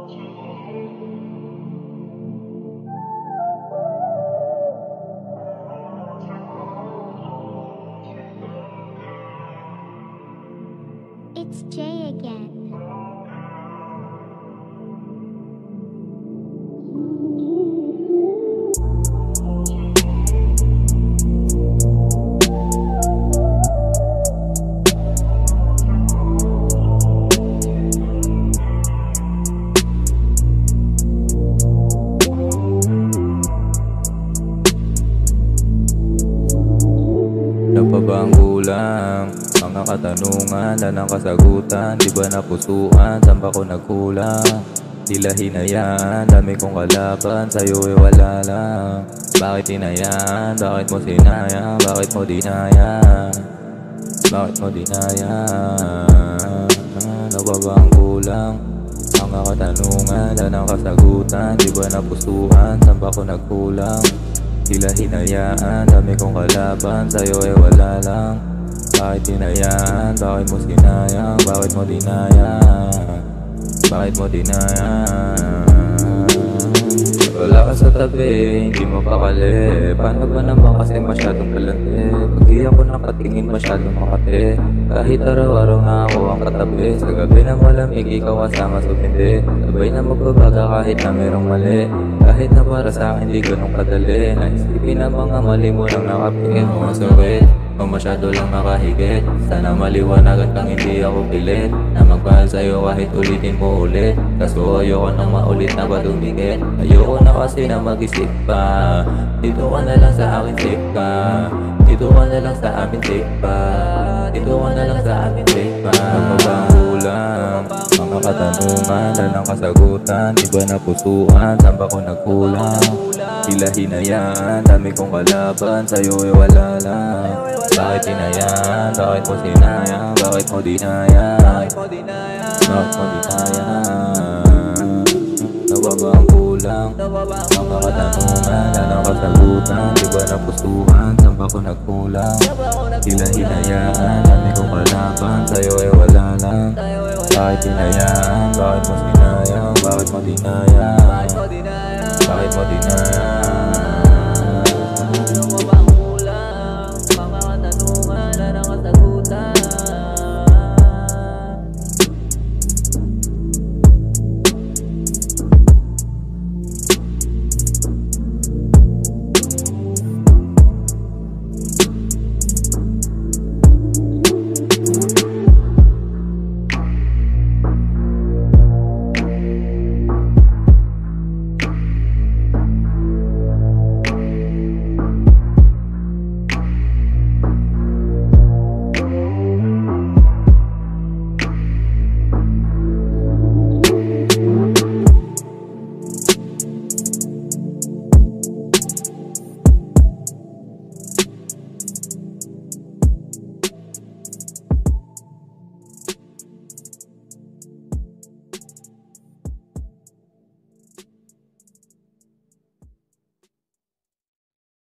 It's Jay again. Ano pa ba ang kulang? Mga katanungan, lang ang kasagutan. Di ba napusuan? Saan ba ko nagkulang? Tila hinayaan, dami kong kalaban. Sa'yo wala lang. Bakit hinayaan? Bakit mo sinayang? Bakit mo dinayaan? Bakit mo dinayaan? Ano pa ba ang kulang? Mga katanungan, lang ang kasagutan. Di ba napusuan? Saan ba ko nagkulang? Tila hinayaan, dami kong kalaban. Sa'yo wala lang. Bakit hinayaan? Bakit mo sinayang? Bakit mo dinayaan? Bakit mo dinayaan? Wala ka sa tabi, hindi mo pakali. Paano ba naman kasi masyadong kalante? Pag di ako nakatingin masyadong makate. Kahit araw-araw na ako ang katabi. Sa gabi na malamig, ikaw kasama sumindi. Sabay na magbabaga kahit na merong mali. Kahit na para sa akin di ganun kadali. Naisipin na mga mali mo lang nakapingin mo masakit. O masyado lang nakahigit. Sana maliwanagan kang hindi ako pilit na magpahal sa'yo kahit ulitin mo ulit. Kaso ayoko nang maulit na ba dumikit. Ayoko na kasi na mag-isip pa. Dito ka na lang sa akin safe ka. Dito ka na lang sa amin safe pa. Dito ka na lang sa amin safe pa. Ano ba ang kulang? Mga katanungan, lang ang kasagutan. Di ba napusuan? Saan ba ko nagkulang? Tila hinayaan, dami kong kalaban. Sa'yo wala lang. Bakit hinayaan? Bakit mo sinayang? Bakit mo dinayaan? Bakit mo dinayaan? Ano ba ang kulang? Mga katanungan, lang ang kasagutan. Di ba napusuan? Saan ba ko nagkulang? Tila hinayaan, dami kong kalaban. Sa'yo wala lang. Bakit hinayaan? Bakit mo sinayang? Bakit mo dinayaan? Bakit mo dinayaan?